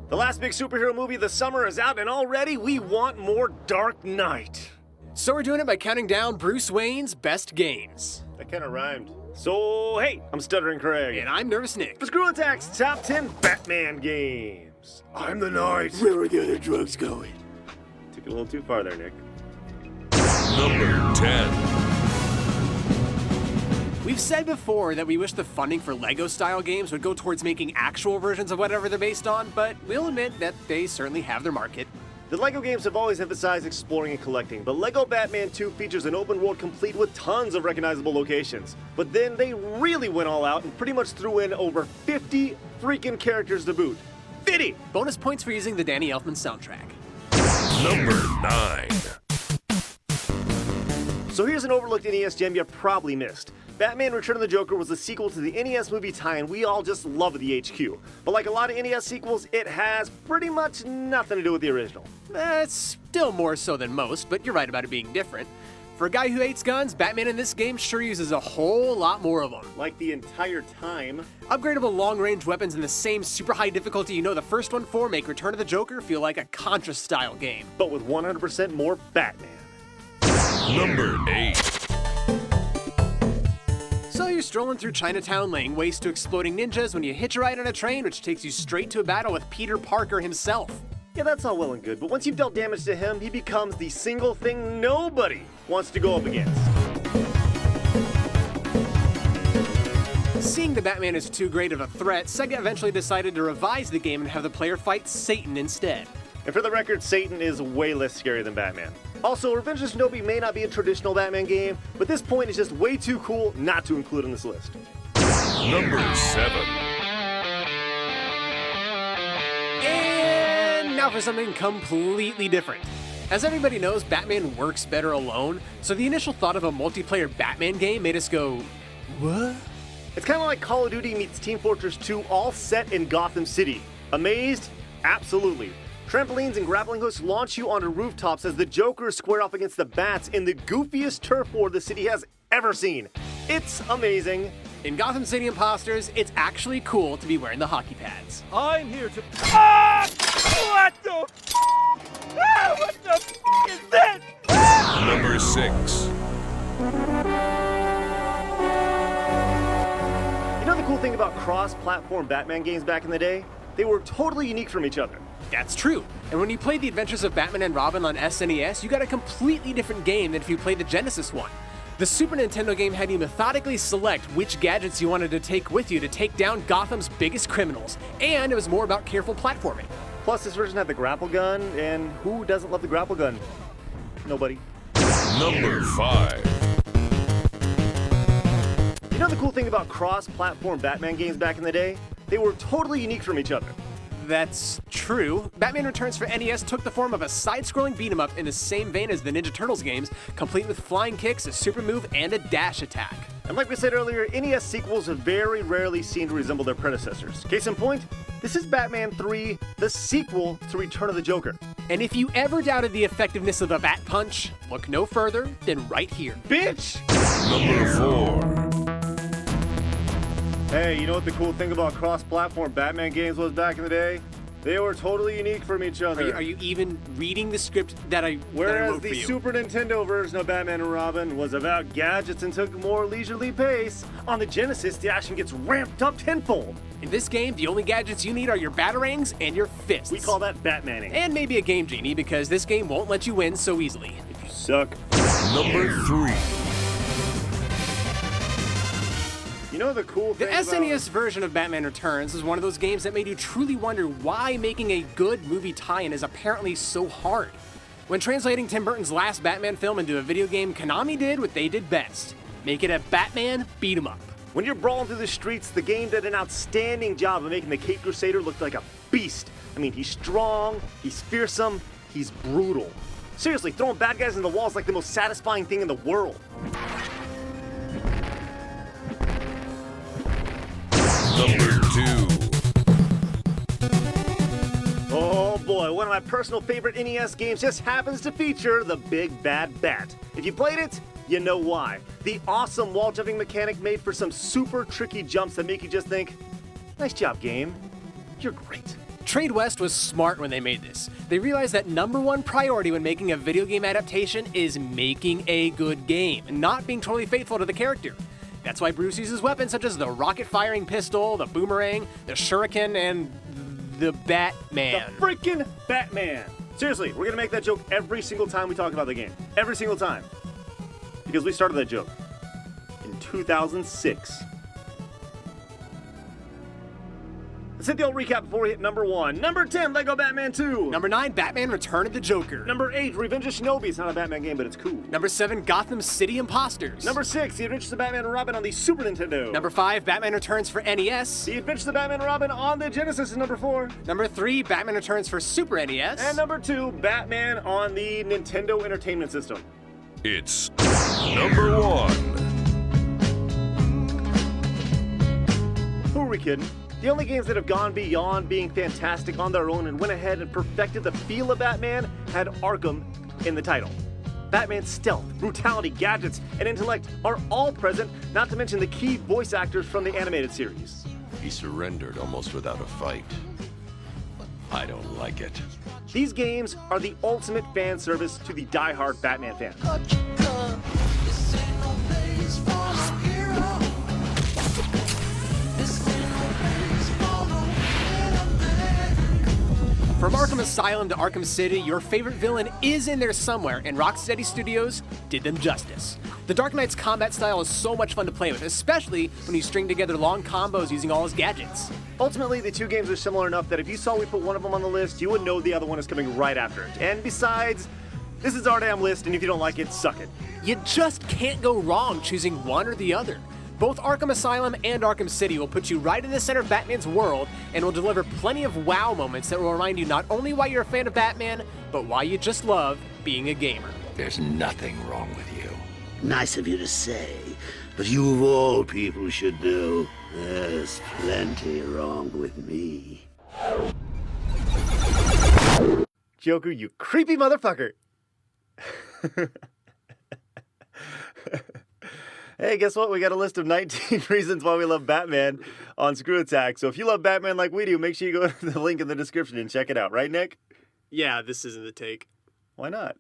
The last big superhero movie of the summer is out, and already we want more Dark Knight. So we're doing it by counting down Bruce Wayne's best games. That kind of rhymed. So, hey, I'm Stuttering Craig. And I'm Nervous Nick. For Screw Attack's Top 10 Batman Games. I'm the Knight. Where are the other drugs going? Took it a little too far there, Nick. Number 10. We've said before that we wish the funding for Lego-style games would go towards making actual versions of whatever they're based on, but we'll admit that they certainly have their market. The LEGO games have always emphasized exploring and collecting, but LEGO Batman 2 features an open world complete with tons of recognizable locations. But then they really went all out and pretty much threw in over 50 freaking characters to boot. 50! Bonus points for using the Danny Elfman soundtrack. Number 9. So here's an overlooked NES gem you probably missed. Batman Return of the Joker was a sequel to the NES movie tie-in we all just love at the HQ. But like a lot of NES sequels, it has pretty much nothing to do with the original. It's still more so than most, but you're right about it being different. For a guy who hates guns, Batman in this game sure uses a whole lot more of them. Like the entire time. Upgradable long-range weapons in the same super high difficulty you know the first one for make Return of the Joker feel like a Contra-style game. But with 100% more Batman. Number 8. So you're strolling through Chinatown laying waste to exploding ninjas when you hitch a ride on a train which takes you straight to a battle with Peter Parker himself. Yeah, that's all well and good, but once you've dealt damage to him, he becomes the single thing nobody wants to go up against. Seeing the Batman as too great of a threat, Sega eventually decided to revise the game and have the player fight Satan instead. And for the record, Satan is way less scary than Batman. Also, Revenge of Shinobi may not be a traditional Batman game, but this point is just way too cool not to include on this list. Number 7. And now for something completely different. As everybody knows, Batman works better alone, so the initial thought of a multiplayer Batman game made us go, what? It's kind of like Call of Duty meets Team Fortress 2 all set in Gotham City. Amazed? Absolutely. Trampolines and grappling hooks launch you onto rooftops as the Jokers square off against the Bats in the goofiest turf war the city has ever seen. It's amazing. In Gotham City Imposters, it's actually cool to be wearing the hockey pads. I'm here to. Ah! What the? Ah! What the is this? Ah! Number 6. You know the cool thing about cross-platform Batman games back in the day? They were totally unique from each other. That's true. And when you played The Adventures of Batman and Robin on SNES, you got a completely different game than if you played the Genesis one. The Super Nintendo game had you methodically select which gadgets you wanted to take with you to take down Gotham's biggest criminals, and it was more about careful platforming. Plus, this version had the grapple gun, and who doesn't love the grapple gun? Nobody. Number 5. You know the cool thing about cross-platform Batman games back in the day? They were totally unique from each other. That's true. Batman Returns for NES took the form of a side-scrolling beat-em-up in the same vein as the Ninja Turtles games, complete with flying kicks, a super move, and a dash attack. And like we said earlier, NES sequels have very rarely seemed to resemble their predecessors. Case in point, this is Batman 3, the sequel to Return of the Joker. And if you ever doubted the effectiveness of the Bat Punch, look no further than right here. Bitch! Number 4. Hey, you know what the cool thing about cross-platform Batman games was back in the day? They were totally unique from each other. Are you even reading the script that I Whereas wrote for the you? Super Nintendo version of Batman and Robin was about gadgets and took a more leisurely pace, on the Genesis the action gets ramped up tenfold. In this game, the only gadgets you need are your batarangs and your fists. We call that Batmaning. And maybe a Game Genie, because this game won't let you win so easily. If you suck. Number 3. You know the cool The thing SNES version of Batman Returns is one of those games that made you truly wonder why making a good movie tie-in is apparently so hard. When translating Tim Burton's last Batman film into a video game, Konami did what they did best. Make it a Batman beat-em-up. When you're brawling through the streets, the game did an outstanding job of making the Caped Crusader look like a beast. I mean, he's strong, he's fearsome, he's brutal. Seriously, throwing bad guys in the walls is like the most satisfying thing in the world. Number 2. Oh boy, one of my personal favorite NES games just happens to feature the Big Bad Bat. If you played it, you know why. The awesome wall jumping mechanic made for some super tricky jumps that make you just think, Nice job, game. You're great. Trade West was smart when they made this. They realized that #1 priority when making a video game adaptation is making a good game, not being totally faithful to the character. That's why Bruce uses weapons such as the rocket-firing pistol, the boomerang, the shuriken, and the Batman. The freaking Batman. Seriously, we're gonna make that joke every single time we talk about the game. Every single time. Because we started that joke in 2006. Let's hit the old recap before we hit #1. Number 10, Lego Batman 2. Number 9, Batman Return of the Joker. Number 8, Revenge of Shinobi. It's not a Batman game, but it's cool. Number 7, Gotham City Imposters. Number 6, The Adventures of Batman and Robin on the Super Nintendo. Number 5, Batman Returns for NES. The Adventures of Batman and Robin on the Genesis is number 4. Number 3, Batman Returns for Super NES. And number 2, Batman on the Nintendo Entertainment System. It's number 1. Who are we kidding? The only games that have gone beyond being fantastic on their own and went ahead and perfected the feel of Batman had Arkham in the title. Batman's stealth, brutality, gadgets, and intellect are all present, not to mention the key voice actors from the animated series. He surrendered almost without a fight. I don't like it. These games are the ultimate fan service to the die-hard Batman fan. From Arkham Asylum to Arkham City, your favorite villain is in there somewhere, and Rocksteady Studios did them justice. The Dark Knight's combat style is so much fun to play with, especially when you string together long combos using all his gadgets. Ultimately, the two games are similar enough that if you saw we put one of them on the list, you would know the other one is coming right after it. And besides, this is our damn list, and if you don't like it, suck it. You just can't go wrong choosing one or the other. Both Arkham Asylum and Arkham City will put you right in the center of Batman's world and will deliver plenty of wow moments that will remind you not only why you're a fan of Batman, but why you just love being a gamer. There's nothing wrong with you. Nice of you to say, but you of all people should know there's plenty wrong with me. Joker, you creepy motherfucker. Hey, guess what? We got a list of 19 reasons why we love Batman on Screw Attack. So if you love Batman like we do, make sure you go to the link in the description and check it out. Right, Nick? Yeah, this isn't the take. Why not?